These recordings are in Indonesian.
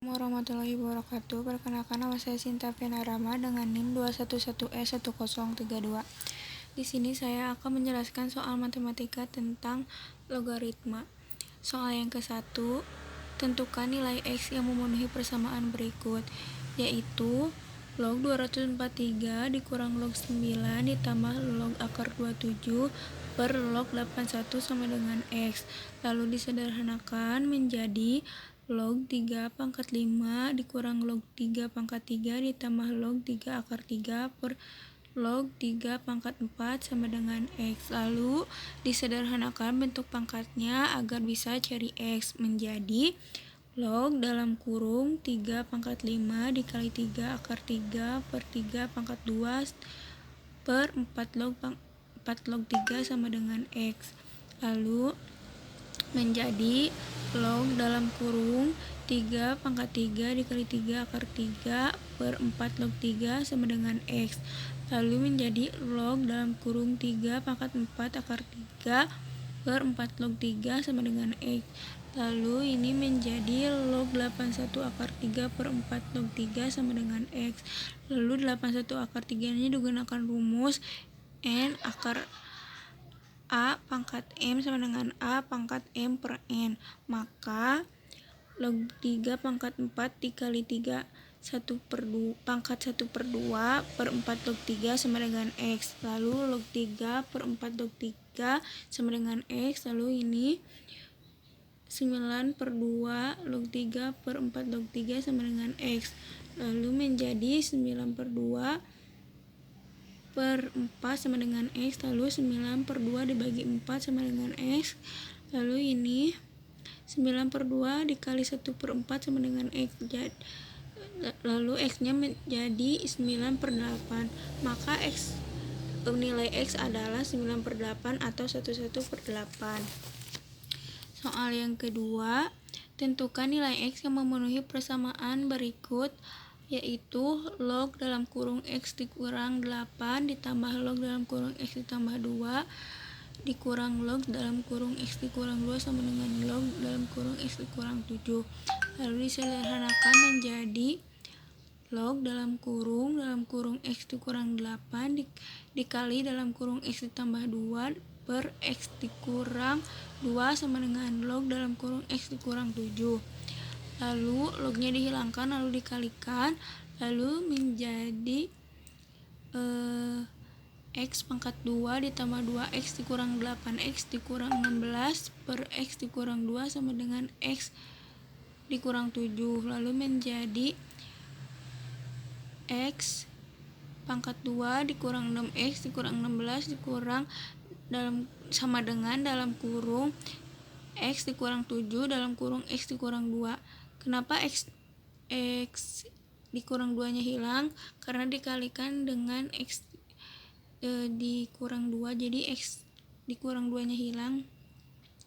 Warahmatullahi wabarakatuh. Perkenalkan, nama saya Sinta Rama dengan NIM 211E1032. Di sini saya akan menjelaskan soal matematika tentang logaritma. Soal yang ke-1, tentukan nilai X yang memenuhi persamaan berikut, yaitu log 243 dikurang log 9 ditambah log akar 27 per log 81 sama dengan X. Lalu disederhanakan menjadi log 3 pangkat 5 dikurang log 3 pangkat 3 ditambah log 3 akar 3 per log 3 pangkat 4 sama dengan X. Lalu disederhanakan bentuk pangkatnya agar bisa cari X, menjadi log dalam kurung 3 pangkat 5 dikali 3 akar 3 per 3 pangkat 2 per 4 log 3 sama dengan X. Lalu menjadi log dalam kurung 3 pangkat 3 dikali 3 akar 3 per 4 log 3 sama dengan X. Lalu menjadi log dalam kurung 3 pangkat 4 akar 3 per 4 log 3 sama dengan X. Lalu ini menjadi log 81 akar 3 per 4 log 3 sama dengan X. Lalu 81 akar 3 ini digunakan rumus N akar A pangkat M sama dengan A pangkat M per N. Maka log 3 pangkat 4 dikali 3 pangkat 1 per 2 per 4 log 3 sama dengan X. Lalu log 3 per 4 log 3 sama dengan X. Lalu ini 9 per 2 log 3 per 4 log 3 sama dengan X. Lalu menjadi 9 per 2 per 4 sama dengan X. Lalu 9 per 2 dibagi 4 sama dengan X. Lalu ini 9 per 2 dikali 1 per 4 sama dengan X. Lalu X nya menjadi 9 per 8. Maka nilai X adalah 9 per 8 atau 11 per 8. Soal yang kedua, tentukan nilai X yang memenuhi persamaan berikut, yaitu log dalam kurung X dikurang 8 ditambah log dalam kurung X ditambah 2 dikurang log dalam kurung X dikurang 2 sama dengan log dalam kurung X dikurang 7. Lalu disederhanakan menjadi log dalam kurung X dikurang 8 dikali dalam kurung X ditambah 2 per X dikurang 2 sama dengan log dalam kurung X dikurang 7. Lalu lognya dihilangkan lalu dikalikan, lalu menjadi X pangkat 2 ditambah 2X dikurang 8X dikurang 16 per X dikurang 2 sama dengan X dikurang 7. Lalu menjadi X pangkat 2 dikurang 6X dikurang 16 dikurang sama dengan dalam kurung X dikurang 7 dalam kurung X dikurang 2. Kenapa X dikurang 2 nya hilang? Karena dikalikan dengan X dikurang 2, jadi X dikurang 2 nya hilang.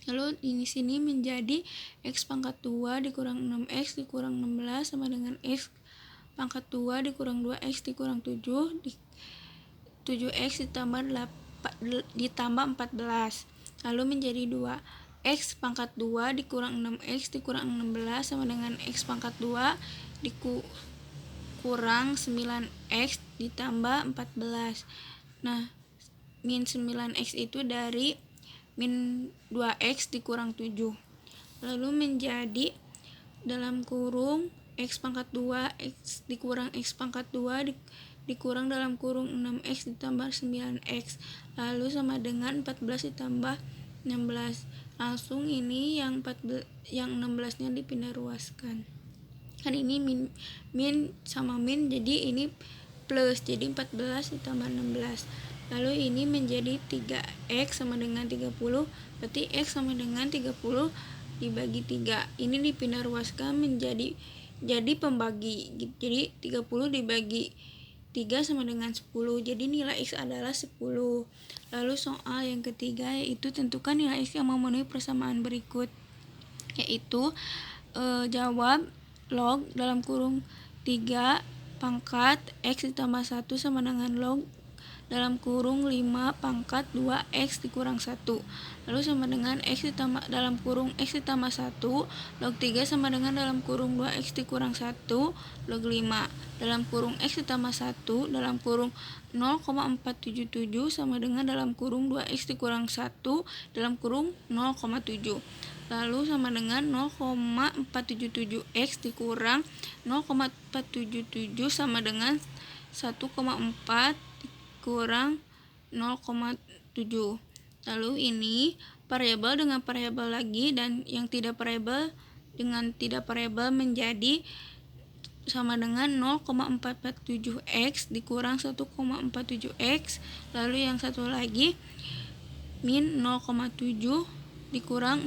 Lalu di sini menjadi X pangkat 2 dikurang 6X dikurang 16 sama dengan X pangkat 2 dikurang 2X dikurang 7 7X ditambah 14. Lalu menjadi 2X pangkat 2 dikurang 6X dikurang 16 sama dengan X pangkat 2 dikurang 9X ditambah 14. Nah, min 9X itu dari min 2X dikurang 7. Lalu menjadi dalam kurung X pangkat 2 X dikurang X pangkat 2 dikurang dalam kurung 6X ditambah 9X. Lalu sama dengan 14 ditambah 16. Langsung ini yang 16 nya dipindah ruaskan. Kan ini min sama min, jadi ini plus, jadi 14 ditambah 16. Lalu ini menjadi 3X sama dengan 30, berarti X sama dengan 30 dibagi 3. Ini dipindah ruaskan menjadi pembagi. Jadi 30 dibagi 3 sama dengan 10. Jadi nilai X adalah 10. Lalu soal yang ketiga, yaitu tentukan nilai X yang memenuhi persamaan berikut, yaitu jawab log dalam kurung 3 pangkat X ditambah 1 sama dengan log dalam kurung 5 pangkat 2x dikurang 1. Lalu sama dengan x ditambah dalam kurung x ditambah 1 log 3 sama dengan dalam kurung 2x dikurang 1 log 5. Dalam kurung x ditambah 1 dalam kurung 0,477 sama dengan dalam kurung 2x dikurang 1 dalam kurung 0,7. Lalu sama dengan 0,477x dikurang 0,477 sama dengan 1,4 kurang 0,7. Lalu ini variabel dengan variabel lagi, dan yang tidak variabel dengan tidak variabel menjadi sama dengan 0,447x dikurang 1,47x. Lalu yang satu lagi min 0,7 dikurang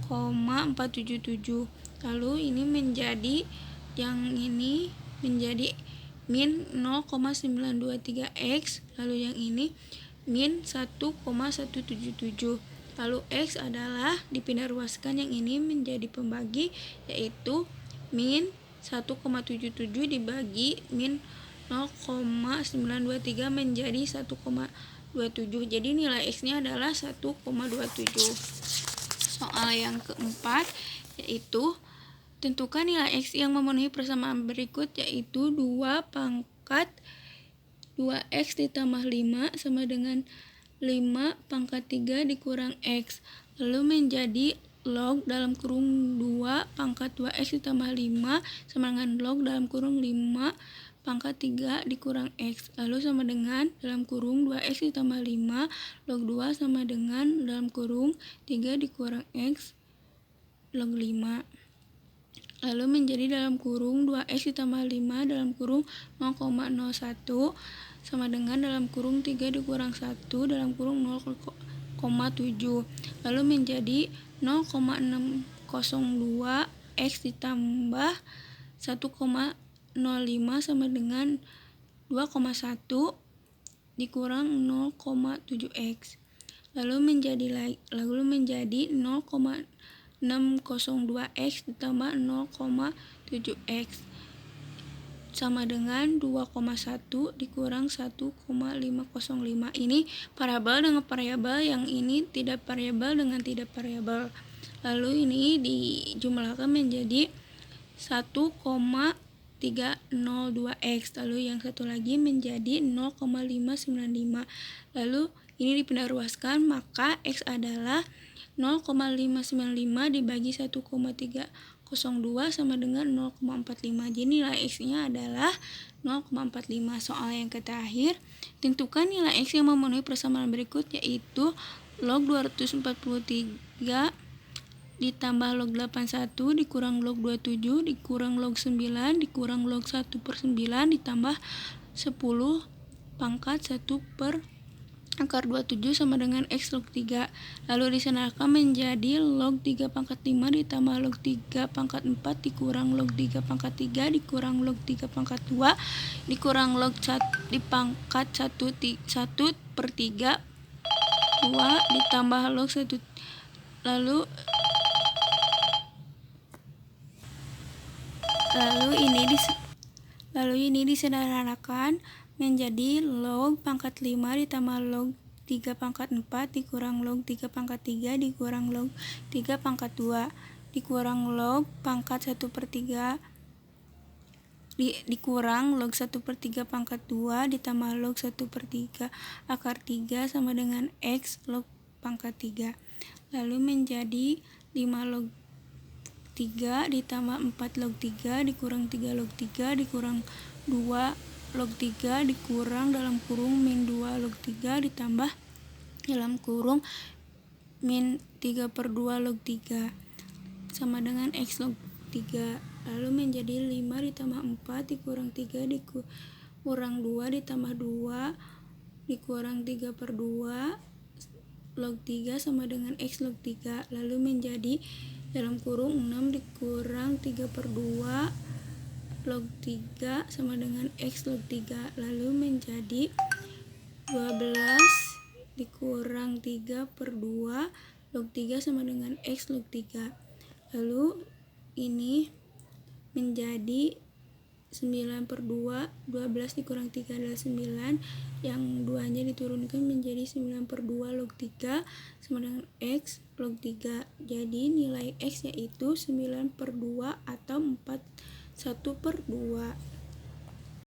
0,477. Lalu ini menjadi yang ini menjadi min 0,923x. Lalu yang ini min 1,177. Lalu x adalah dipindah ruaskan yang ini menjadi pembagi, yaitu min 1,77 dibagi min 0,923 menjadi 1,27. Jadi nilai x-nya adalah 1,27. Soal yang keempat yaitu tentukan nilai x yang memenuhi persamaan berikut, yaitu 2 pangkat 2x ditambah 5 sama dengan 5 pangkat 3 dikurang x. Lalu menjadi log dalam kurung 2 pangkat 2x ditambah 5 sama dengan log dalam kurung 5 pangkat 3 dikurang x. Lalu sama dengan dalam kurung 2x ditambah 5 log 2 sama dengan dalam kurung 3 dikurang x log 5. Lalu menjadi dalam kurung 2x ditambah 5 dalam kurung 0,01 sama dengan dalam kurung 3 dikurang 1 dalam kurung 0,7. Lalu menjadi 0,602 x ditambah 1,05 sama dengan 2,1 dikurang 0,7x. Lalu menjadi 0,602x ditambah 0,7x sama dengan 2,1 dikurang 1,505. Ini variabel dengan variabel, yang ini tidak variabel dengan tidak variabel. Lalu ini dijumlahkan menjadi 1,302x. Lalu yang satu lagi menjadi 0,595. Lalu ini dipindah ruaskan, maka x adalah 0,595 dibagi 1,302 sama dengan 0,45. Jadi nilai x-nya adalah 0,45. Soal yang terakhir, tentukan nilai x yang memenuhi persamaan berikut, yaitu log 243 ditambah log 81 dikurang log 27 dikurang log 9 dikurang log 1/9 ditambah 10 pangkat 1 per akar 27 sama dengan x log 3. Lalu disandarkan menjadi log 3 pangkat 5 ditambah log 3 pangkat 4 dikurang log 3 pangkat 3 dikurang log 3 pangkat 2 dikurang log 1 di pangkat 1/3 2 ditambah log 1. Lalu ini disederhanakan menjadi log pangkat 5 ditambah log 3 pangkat 4 dikurang log 3 pangkat 3 dikurang log 3 pangkat 2 dikurang log pangkat 1/3 dikurang log 1/3 pangkat 2 ditambah log 1/3 akar 3 sama dengan x log pangkat 3. Lalu menjadi 5 log 3 ditambah 4 log 3 dikurang 3 log 3 dikurang 2 log 3 dikurang dalam kurung min 2 log 3 ditambah dalam kurung min 3/2 log 3 sama dengan x log 3. Lalu menjadi 5 ditambah 4 dikurang 3 dikurang 2 ditambah 2 dikurang 3/2 log 3 sama dengan x log 3. Lalu menjadi dalam kurung 6 dikurang 3/2 log 3 sama dengan x log 3. Lalu menjadi 12 dikurang 3/2 log 3 sama dengan x log 3. Lalu ini menjadi 9 per 2, 12 dikurang 3 adalah 9, yang 2 nya diturunkan menjadi 9 per 2 log 3 sama dengan X log 3. Jadi nilai X yaitu 9 per 2 atau 41 per 2.